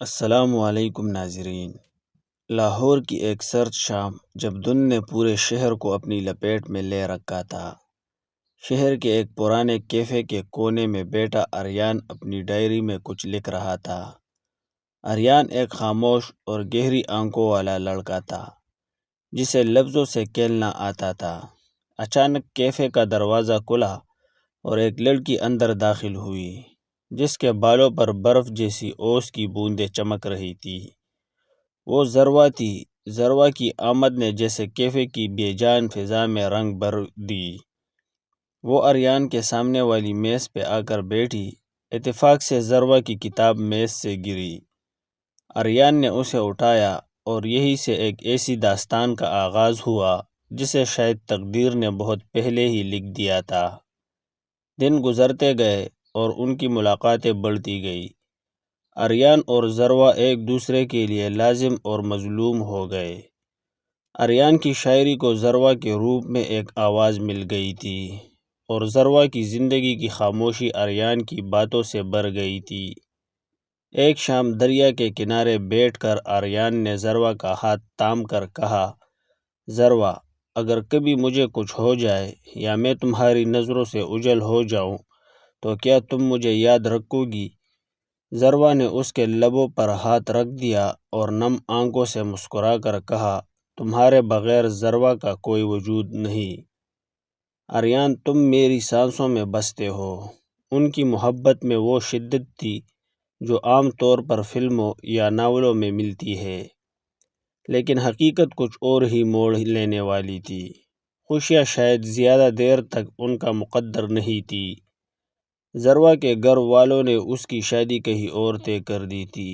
السلام علیکم ناظرین۔ لاہور کی ایک سرد شام جب دھند نے پورے شہر کو اپنی لپیٹ میں لے رکھا تھا۔ شہر کے ایک پرانے کیفے کے کونے میں بیٹھا آریان اپنی ڈائری میں کچھ لکھ رہا تھا۔ آریان ایک خاموش اور گہری آنکھوں والا لڑکا تھا جسے لفظوں سے کھیلنا آتا تھا۔ اچانک کیفے کا دروازہ کھلا اور ایک لڑکی اندر داخل ہوئی جس کے بالوں پر برف جیسی اوس کی بوندیں چمک رہی تھی۔ وہ ضروا تھی۔ ضروا کی آمد نے جیسے کیفے کی بے جان فضا میں رنگ بھر دی۔ وہ آریان کے سامنے والی میز پہ آ کر بیٹھی۔ اتفاق سے ضروا کی کتاب میز سے گری۔ آریان نے اسے اٹھایا اور یہی سے ایک ایسی داستان کا آغاز ہوا جسے شاید تقدیر نے بہت پہلے ہی لکھ دیا تھا۔ دن گزرتے گئے اور ان کی ملاقاتیں بڑھتی گئی۔ آریان اور ضروا ایک دوسرے کے لیے لازم اور مظلوم ہو گئے۔ آریان کی شاعری کو ضروا کے روپ میں ایک آواز مل گئی تھی اور ضروا کی زندگی کی خاموشی آریان کی باتوں سے بھر گئی تھی۔ ایک شام دریا کے کنارے بیٹھ کر آریان نے ضروا کا ہاتھ تھام کر کہا، ضروا، اگر کبھی مجھے کچھ ہو جائے یا میں تمہاری نظروں سے اوجھل ہو جاؤں تو کیا تم مجھے یاد رکھو گی؟ ضروا نے اس کے لبوں پر ہاتھ رکھ دیا اور نم آنکھوں سے مسکرا کر کہا، تمہارے بغیر ضروا کا کوئی وجود نہیں۔ آریان، تم میری سانسوں میں بستے ہو۔ ان کی محبت میں وہ شدت تھی جو عام طور پر فلموں یا ناولوں میں ملتی ہے، لیکن حقیقت کچھ اور ہی موڑ لینے والی تھی۔ خوشیاں شاید زیادہ دیر تک ان کا مقدر نہیں تھی۔ ضروا کے گھر والوں نے اس کی شادی کہیں اور طے کر دی تھی۔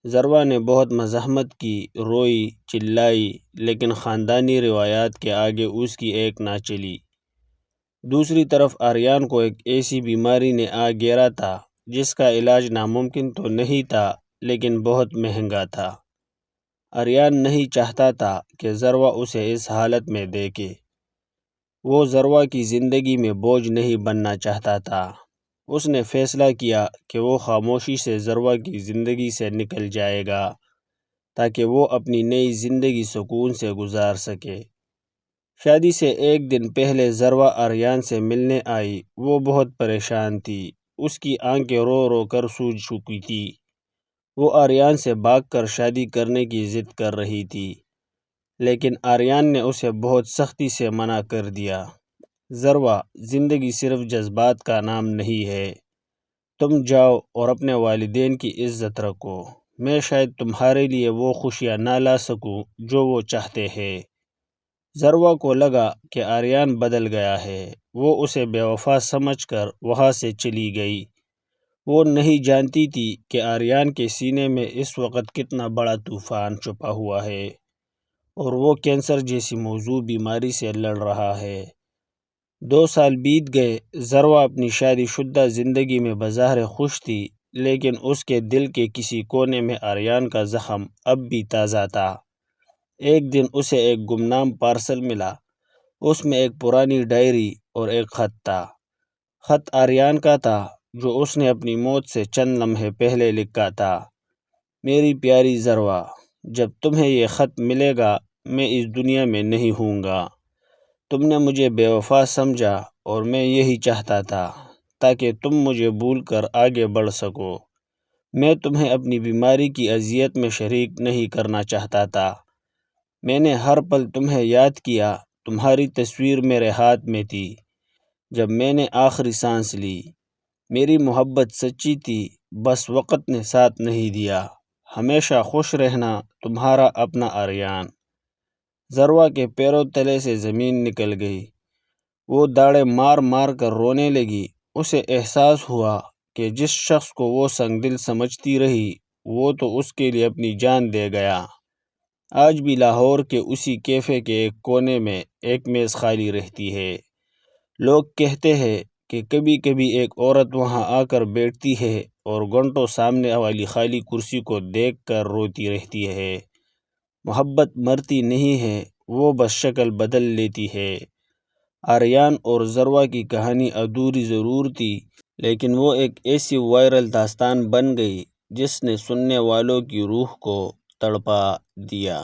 ضروا نے بہت مزاحمت کی، روئی، چلائی، لیکن خاندانی روایات کے آگے اس کی ایک نہ چلی۔ دوسری طرف آریان کو ایک ایسی بیماری نے آ گھیرا تھا جس کا علاج ناممکن تو نہیں تھا لیکن بہت مہنگا تھا۔ آریان نہیں چاہتا تھا کہ ضروا اسے اس حالت میں دیکھے۔ وہ ضروا کی زندگی میں بوجھ نہیں بننا چاہتا تھا۔ اس نے فیصلہ کیا کہ وہ خاموشی سے ضروا کی زندگی سے نکل جائے گا تاکہ وہ اپنی نئی زندگی سکون سے گزار سکے۔ شادی سے ایک دن پہلے ضروا آریان سے ملنے آئی۔ وہ بہت پریشان تھی۔ اس کی آنکھیں رو رو کر سوج چکی تھی۔ وہ آریان سے بھاگ کر شادی کرنے کی ضد کر رہی تھی، لیکن آریان نے اسے بہت سختی سے منع کر دیا۔ ضروا، زندگی صرف جذبات کا نام نہیں ہے۔ تم جاؤ اور اپنے والدین کی عزت رکھو۔ میں شاید تمہارے لیے وہ خوشیاں نہ لا سکوں جو وہ چاہتے ہیں۔ ضروا کو لگا کہ آریان بدل گیا ہے۔ وہ اسے بے وفا سمجھ کر وہاں سے چلی گئی۔ وہ نہیں جانتی تھی کہ آریان کے سینے میں اس وقت کتنا بڑا طوفان چھپا ہوا ہے اور وہ کینسر جیسی موذوع بیماری سے لڑ رہا ہے۔ 2 سال بیت گئے۔ ضروا اپنی شادی شدہ زندگی میں بظاہر خوش تھی، لیکن اس کے دل کے کسی کونے میں آریان کا زخم اب بھی تازہ تھا۔ ایک دن اسے ایک گمنام پارسل ملا۔ اس میں ایک پرانی ڈائری اور ایک خط تھا۔ خط آریان کا تھا جو اس نے اپنی موت سے چند لمحے پہلے لکھا تھا۔ میری پیاری ضروا، جب تمہیں یہ خط ملے گا میں اس دنیا میں نہیں ہوں گا۔ تم نے مجھے بے وفا سمجھا اور میں یہی چاہتا تھا تاکہ تم مجھے بھول کر آگے بڑھ سکو۔ میں تمہیں اپنی بیماری کی اذیت میں شریک نہیں کرنا چاہتا تھا۔ میں نے ہر پل تمہیں یاد کیا۔ تمہاری تصویر میرے ہاتھ میں تھی جب میں نے آخری سانس لی۔ میری محبت سچی تھی، بس وقت نے ساتھ نہیں دیا۔ ہمیشہ خوش رہنا، تمہارا اپنا آریان۔ ضروا کے پیروں تلے سے زمین نکل گئی۔ وہ داڑیں مار مار کر رونے لگی۔ اسے احساس ہوا کہ جس شخص کو وہ سنگ دل سمجھتی رہی وہ تو اس کے لیے اپنی جان دے گیا۔ آج بھی لاہور کے اسی کیفے کے ایک کونے میں ایک میز خالی رہتی ہے۔ لوگ کہتے ہیں کہ کبھی کبھی ایک عورت وہاں آ کر بیٹھتی ہے اور گھنٹوں سامنے والی خالی کرسی کو دیکھ کر روتی رہتی ہے۔ محبت مرتی نہیں ہے، وہ بس شکل بدل لیتی ہے۔ آریان اور ضروا کی کہانی ادھوری ضرور تھی، لیکن وہ ایک ایسی وائرل داستان بن گئی جس نے سننے والوں کی روح کو تڑپا دیا۔